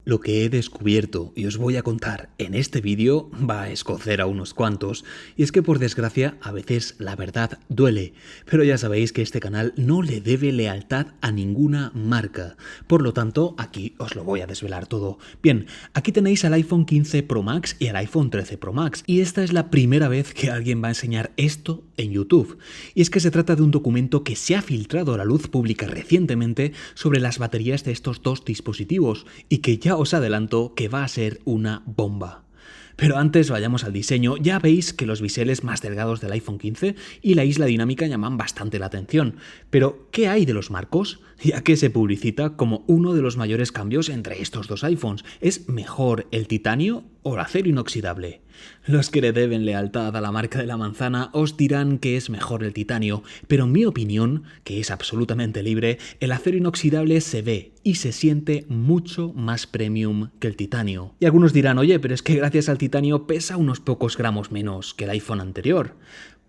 Lo que he descubierto y os voy a contar en este vídeo va a escocer a unos cuantos, y es que por desgracia a veces la verdad duele, pero ya sabéis que este canal no le debe lealtad a ninguna marca, por lo tanto aquí os lo voy a desvelar todo. Bien, aquí tenéis al iPhone 15 Pro Max y al iPhone 13 Pro Max, y esta es la primera vez que alguien va a enseñar esto en YouTube, y es que se trata de un documento que se ha filtrado a la luz pública recientemente sobre las baterías de estos dos dispositivos, y que ya os adelanto que va a ser una bomba. Pero antes vayamos al diseño. Ya veis que los biseles más delgados del iPhone 15 y la isla dinámica llaman bastante la atención. Pero, ¿qué hay de los marcos? Ya que se publicita como uno de los mayores cambios entre estos dos iPhones. ¿Es mejor el titanio o el acero inoxidable? Los que le deben lealtad a la marca de la manzana os dirán que es mejor el titanio, pero en mi opinión, que es absolutamente libre, el acero inoxidable se ve y se siente mucho más premium que el titanio. Y algunos dirán, oye, pero es que gracias al titanio pesa unos pocos gramos menos que el iPhone anterior.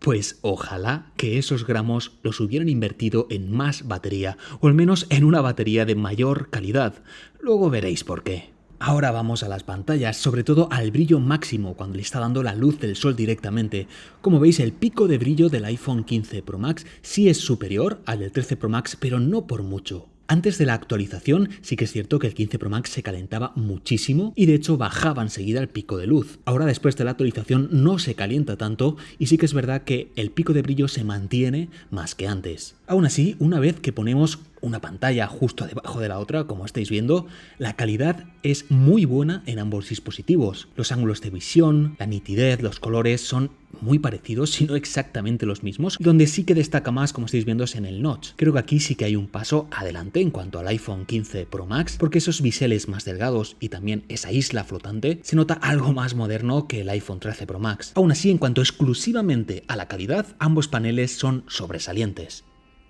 Pues ojalá que esos gramos los hubieran invertido en más batería, o al menos en una batería de mayor calidad. Luego veréis por qué. Ahora vamos a las pantallas, sobre todo al brillo máximo cuando le está dando la luz del sol directamente. Como veis, el pico de brillo del iPhone 15 Pro Max sí es superior al del 13 Pro Max, pero no por mucho. Antes de la actualización sí que es cierto que el 15 Pro Max se calentaba muchísimo y de hecho bajaba enseguida el pico de luz. Ahora después de la actualización no se calienta tanto y sí que es verdad que el pico de brillo se mantiene más que antes. Aún así, una vez que ponemos una pantalla justo debajo de la otra, como estáis viendo, la calidad es muy buena en ambos dispositivos. Los ángulos de visión, la nitidez, los colores son muy parecidos, si no exactamente los mismos. Donde sí que destaca más, como estáis viendo, es en el notch. Creo que aquí sí que hay un paso adelante en cuanto al iPhone 15 Pro Max, porque esos biseles más delgados y también esa isla flotante se nota algo más moderno que el iPhone 13 Pro Max. Aún así, en cuanto exclusivamente a la calidad, ambos paneles son sobresalientes.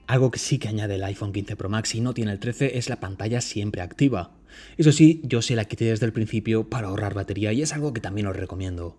Algo que sí que añade el iPhone 15 Pro Max y no tiene el 13 es la pantalla siempre activa. Eso sí, yo se la quité desde el principio para ahorrar batería y es algo que también os recomiendo.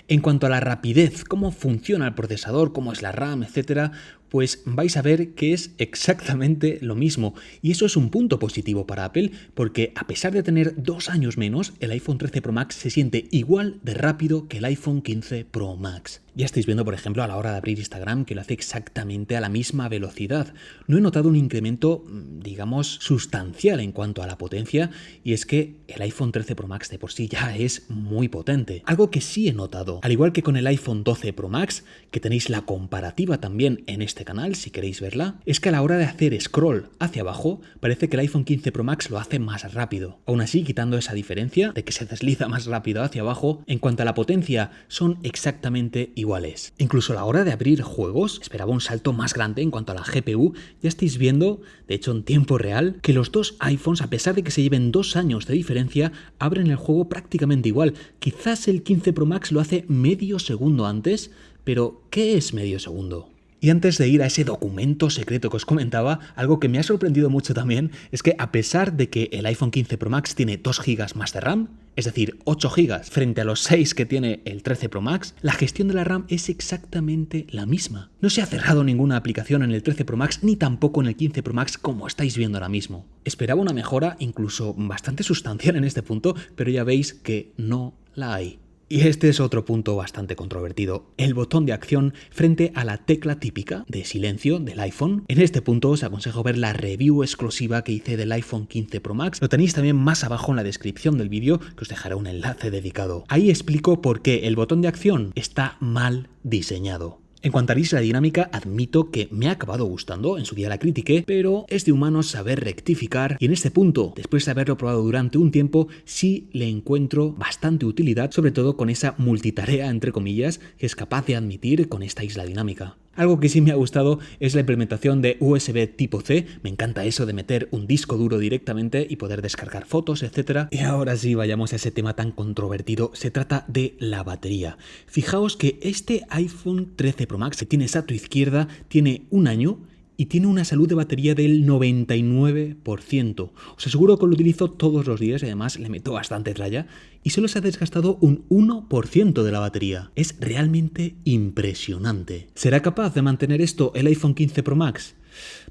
En cuanto a la rapidez, cómo funciona el procesador, cómo es la RAM, etc., pues vais a ver que es exactamente lo mismo. Y eso es un punto positivo para Apple, porque a pesar de tener 2 años menos, el iPhone 13 Pro Max se siente igual de rápido que el iPhone 15 Pro Max. Ya estáis viendo, por ejemplo, a la hora de abrir Instagram que lo hace exactamente a la misma velocidad. No he notado un incremento, digamos, sustancial en cuanto a la potencia, y es que el iPhone 13 Pro Max de por sí ya es muy potente. Algo que sí he notado, al igual que con el iPhone 12 Pro Max, que tenéis la comparativa también en este canal si queréis verla, es que a la hora de hacer scroll hacia abajo parece que el iPhone 15 Pro Max lo hace más rápido. Aún así, quitando esa diferencia de que se desliza más rápido hacia abajo, en cuanto a la potencia son exactamente iguales. Incluso a la hora de abrir juegos esperaba un salto más grande en cuanto a la GPU. Ya estáis viendo, de hecho en tiempo real, que los dos iPhones, a pesar de que se lleven 2 años de diferencia, abren el juego prácticamente igual. Quizás el 15 Pro Max lo hace medio segundo antes, pero ¿qué es medio segundo? Y antes de ir a ese documento secreto que os comentaba, algo que me ha sorprendido mucho también es que a pesar de que el iPhone 15 Pro Max tiene 2 GB más de RAM, es decir, 8 GB frente a los 6 que tiene el 13 Pro Max, la gestión de la RAM es exactamente la misma. No se ha cerrado ninguna aplicación en el 13 Pro Max ni tampoco en el 15 Pro Max como estáis viendo ahora mismo. Esperaba una mejora incluso bastante sustancial en este punto, pero ya veis que no la hay. Y este es otro punto bastante controvertido, el botón de acción frente a la tecla típica de silencio del iPhone. En este punto os aconsejo ver la review exclusiva que hice del iPhone 15 Pro Max, lo tenéis también más abajo en la descripción del vídeo, que os dejaré un enlace dedicado. Ahí explico por qué el botón de acción está mal diseñado. En cuanto a la isla dinámica, admito que me ha acabado gustando, en su día la critiqué, pero es de humanos saber rectificar, y en este punto, después de haberlo probado durante un tiempo, sí le encuentro bastante utilidad, sobre todo con esa multitarea, entre comillas, que es capaz de admitir con esta isla dinámica. Algo que sí me ha gustado es la implementación de USB tipo C. Me encanta eso de meter un disco duro directamente y poder descargar fotos, etc. Y ahora sí, vayamos a ese tema tan controvertido. Se trata de la batería. Fijaos que este iPhone 13 Pro Max que tienes a tu izquierda tiene 1 año y tiene una salud de batería del 99%. Os aseguro que lo utilizo todos los días y además le meto bastante tralla y solo se ha desgastado un 1% de la batería. Es realmente impresionante. ¿Será capaz de mantener esto el iPhone 15 Pro Max?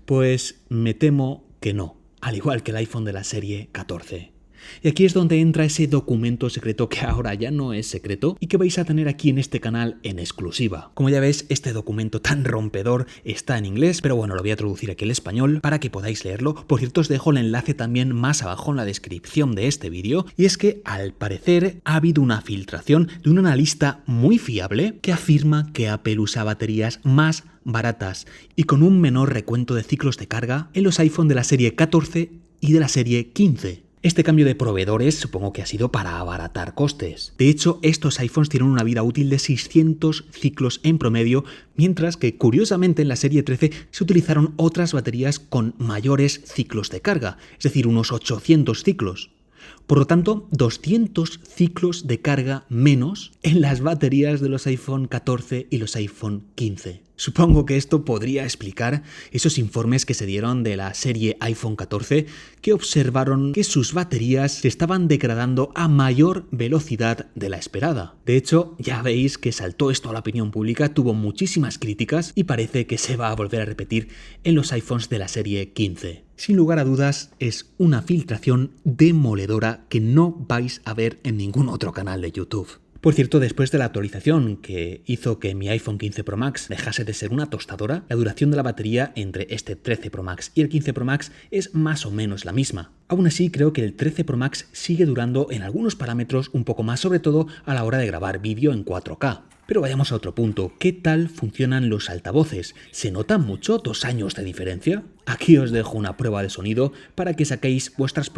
Pues me temo que no, al igual que el iPhone de la serie 14. Y aquí es donde entra ese documento secreto que ahora ya no es secreto y que vais a tener aquí en este canal en exclusiva. Como ya ves, este documento tan rompedor está en inglés, pero bueno, lo voy a traducir aquí al español para que podáis leerlo. Por cierto, os dejo el enlace también más abajo en la descripción de este vídeo. Y es que al parecer ha habido una filtración de un analista muy fiable que afirma que Apple usa baterías más baratas y con un menor recuento de ciclos de carga en los iPhone de la serie 14 y de la serie 15. Este cambio de proveedores supongo que ha sido para abaratar costes. De hecho, estos iPhones tienen una vida útil de 600 ciclos en promedio, mientras que curiosamente en la serie 13 se utilizaron otras baterías con mayores ciclos de carga, es decir, unos 800 ciclos. Por lo tanto, 200 ciclos de carga menos en las baterías de los iPhone 14 y los iPhone 15. Supongo que esto podría explicar esos informes que se dieron de la serie iPhone 14 que observaron que sus baterías se estaban degradando a mayor velocidad de la esperada. De hecho, ya veis que saltó esto a la opinión pública, tuvo muchísimas críticas y parece que se va a volver a repetir en los iPhones de la serie 15. Sin lugar a dudas, es una filtración demoledora que no vais a ver en ningún otro canal de YouTube. Por cierto, después de la actualización que hizo que mi iPhone 15 Pro Max dejase de ser una tostadora, la duración de la batería entre este 13 Pro Max y el 15 Pro Max es más o menos la misma. Aún así, creo que el 13 Pro Max sigue durando en algunos parámetros un poco más, sobre todo a la hora de grabar vídeo en 4K. Pero vayamos a otro punto. ¿Qué tal funcionan los altavoces? ¿Se nota mucho 2 años de diferencia? Aquí os dejo una prueba de sonido para que saquéis vuestras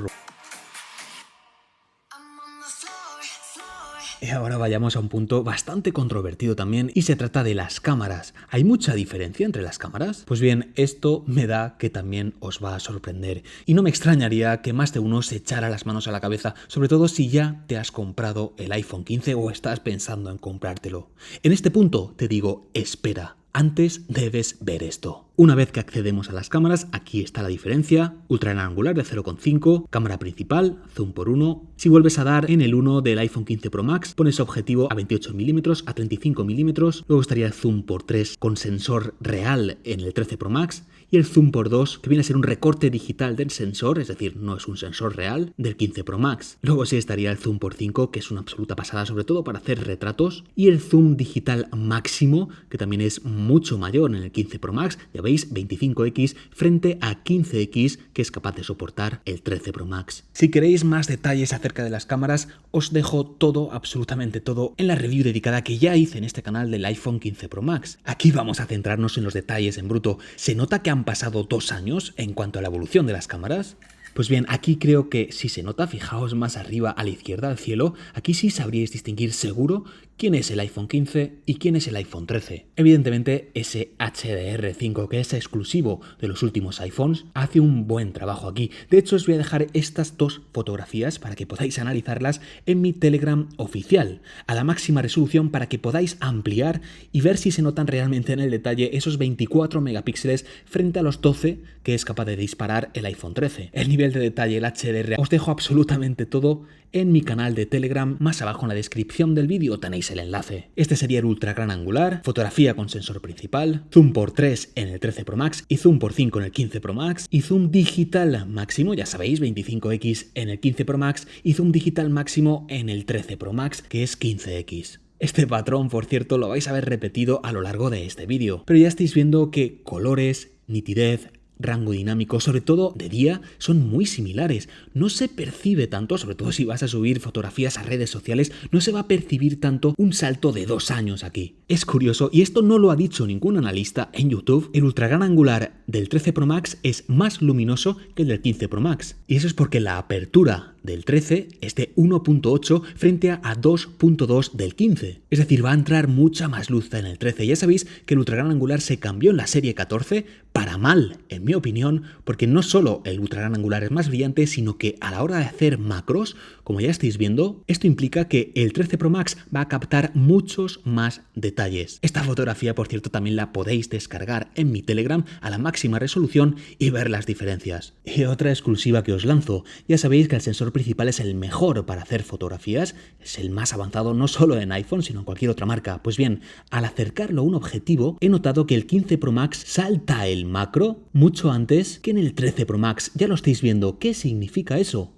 Y ahora vayamos a un punto bastante controvertido también y se trata de las cámaras. ¿Hay mucha diferencia entre las cámaras? Pues bien, esto me da que también os va a sorprender y no me extrañaría que más de uno se echara las manos a la cabeza, sobre todo si ya te has comprado el iPhone 15 o estás pensando en comprártelo. En este punto te digo, espera. Antes debes ver esto. Una vez que accedemos a las cámaras, aquí está la diferencia. Ultra gran angular de 0,5, cámara principal, zoom por 1. Si vuelves a dar en el 1 del iPhone 15 Pro Max, pones objetivo a 28 mm, a 35 mm, luego estaría el zoom por 3 con sensor real en el 13 Pro Max y el zoom por 2 que viene a ser un recorte digital del sensor, es decir, no es un sensor real, del 15 Pro Max. Luego sí estaría el zoom por 5, que es una absoluta pasada, sobre todo para hacer retratos, y el zoom digital máximo, que también es mucho mayor en el 15 Pro Max, ya veis, 25x frente a 15x que es capaz de soportar el 13 Pro Max. Si queréis más detalles acerca de las cámaras, os dejo todo, absolutamente todo, en la review dedicada que ya hice en este canal del iPhone 15 Pro Max. Aquí vamos a centrarnos en los detalles en bruto. ¿Se nota que han pasado 2 años en cuanto a la evolución de las cámaras? Pues bien, aquí creo que si se nota, fijaos más arriba a la izquierda al cielo, aquí sí sabríais distinguir seguro quién es el iPhone 15 y quién es el iPhone 13. Evidentemente, ese HDR5 que es exclusivo de los últimos iPhones hace un buen trabajo aquí. De hecho, os voy a dejar estas 2 fotografías para que podáis analizarlas en mi Telegram oficial, a la máxima resolución para que podáis ampliar y ver si se notan realmente en el detalle esos 24 megapíxeles frente a los 12 que es capaz de disparar el iPhone 13. El nivel de detalle, el HDR, os dejo absolutamente todo en mi canal de Telegram, más abajo en la descripción del vídeo tenéis el enlace. Este sería el ultra gran angular, fotografía con sensor principal, zoom por 3 en el 13 Pro Max y zoom por 5 en el 15 Pro Max y zoom digital máximo, ya sabéis, 25x en el 15 Pro Max y zoom digital máximo en el 13 Pro Max, que es 15x. Este patrón, por cierto, lo vais a ver repetido a lo largo de este vídeo, pero ya estáis viendo que colores, nitidez, rango dinámico, sobre todo de día, son muy similares. No se percibe tanto, sobre todo si vas a subir fotografías a redes sociales, no se va a percibir tanto un salto de 2 años aquí. Es curioso, y esto no lo ha dicho ningún analista en YouTube, el ultra gran angular del 13 Pro Max es más luminoso que el del 15 Pro Max. Y eso es porque la apertura del 13 es de 1.8 frente a 2.2 del 15. Es decir, va a entrar mucha más luz en el 13. Ya sabéis que el ultra gran angular se cambió en la serie 14 para mal, en mi opinión, porque no solo el ultra gran angular es más brillante, sino que a la hora de hacer macros, como ya estáis viendo, esto implica que el 13 Pro Max va a captar muchos más detalles. Esta fotografía, por cierto, también la podéis descargar en mi Telegram a la máxima resolución y ver las diferencias. Y otra exclusiva que os lanzo, ya sabéis que el sensor principal es el mejor para hacer fotografías, es el más avanzado no solo en iPhone, sino en cualquier otra marca. Pues bien, al acercarlo a un objetivo, he notado que el 15 Pro Max salta el macro mucho antes que en el 13 Pro Max. Ya lo estáis viendo. ¿Qué significa eso?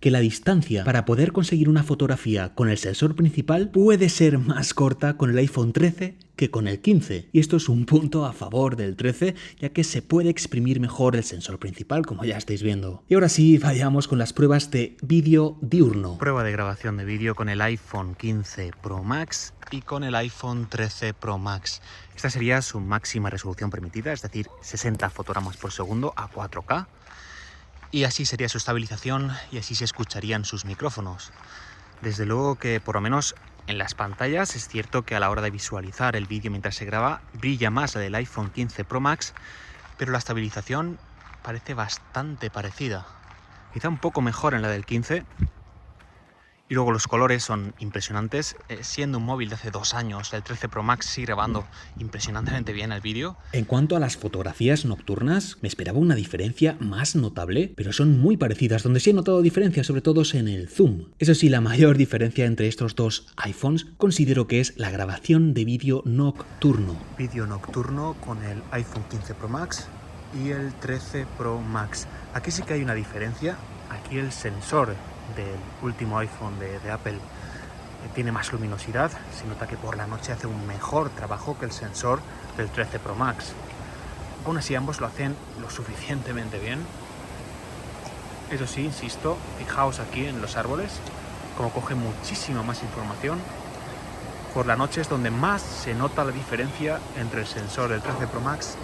que la distancia para poder conseguir una fotografía con el sensor principal puede ser más corta con el iPhone 13 que con el 15. Y esto es un punto a favor del 13, ya que se puede exprimir mejor el sensor principal, como ya estáis viendo. Y ahora sí, vayamos con las pruebas de vídeo diurno. Prueba de grabación de vídeo con el iPhone 15 Pro Max y con el iPhone 13 Pro Max. Esta sería su máxima resolución permitida, es decir, 60 fotogramas por segundo a 4K. Y así sería su estabilización y así se escucharían sus micrófonos. Desde luego que por lo menos en las pantallas es cierto que a la hora de visualizar el vídeo mientras se graba brilla más la del iPhone 15 Pro Max, pero la estabilización parece bastante parecida. Quizá un poco mejor en la del 15. Y luego los colores son impresionantes, siendo un móvil de hace 2 años, el 13 Pro Max sigue grabando impresionantemente bien el vídeo. En cuanto a las fotografías nocturnas, me esperaba una diferencia más notable, pero son muy parecidas. Donde sí he notado diferencias, sobre todo es en el zoom. Eso sí, la mayor diferencia entre estos dos iPhones considero que es la grabación de vídeo nocturno. Vídeo nocturno con el iPhone 15 Pro Max y el 13 Pro Max. Aquí sí que hay una diferencia. Aquí el sensor del último iPhone de Apple tiene más luminosidad. Se nota que por la noche hace un mejor trabajo que el sensor del 13 Pro Max. Aún así ambos lo hacen lo suficientemente bien. Eso sí, insisto, fijaos aquí en los árboles como coge muchísima más información. Por la noche es donde más se nota la diferencia entre el sensor del 13 Pro Max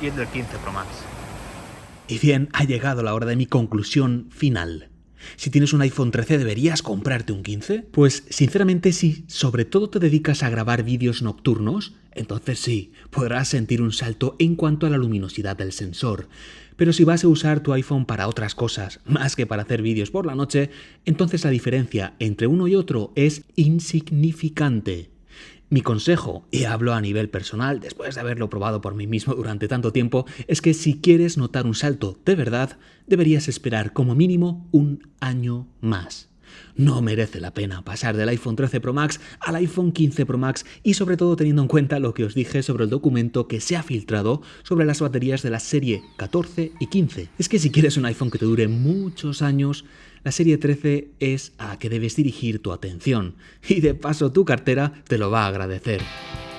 y el del 15 Pro Max. Y bien, ha llegado la hora de mi conclusión final. Si tienes un iPhone 13, ¿deberías comprarte un 15? Pues sinceramente sí, sobre todo te dedicas a grabar vídeos nocturnos, entonces sí, podrás sentir un salto en cuanto a la luminosidad del sensor. Pero si vas a usar tu iPhone para otras cosas, más que para hacer vídeos por la noche, entonces la diferencia entre uno y otro es insignificante. Mi consejo, y hablo a nivel personal después de haberlo probado por mí mismo durante tanto tiempo, es que si quieres notar un salto de verdad, deberías esperar como mínimo 1 año más. No merece la pena pasar del iPhone 13 Pro Max al iPhone 15 Pro Max y sobre todo teniendo en cuenta lo que os dije sobre el documento que se ha filtrado sobre las baterías de la serie 14 y 15. Es que si quieres un iPhone que te dure muchos años, la serie 13 es a que debes dirigir tu atención y de paso tu cartera te lo va a agradecer.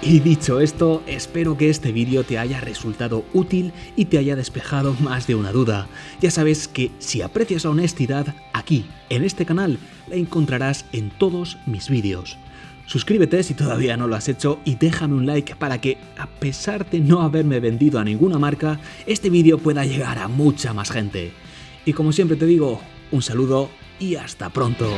Y dicho esto, espero que este vídeo te haya resultado útil y te haya despejado más de una duda. Ya sabes que si aprecias la honestidad, aquí, en este canal, la encontrarás en todos mis vídeos. Suscríbete si todavía no lo has hecho y déjame un like para que, a pesar de no haberme vendido a ninguna marca, este vídeo pueda llegar a mucha más gente. Y como siempre te digo, un saludo y hasta pronto.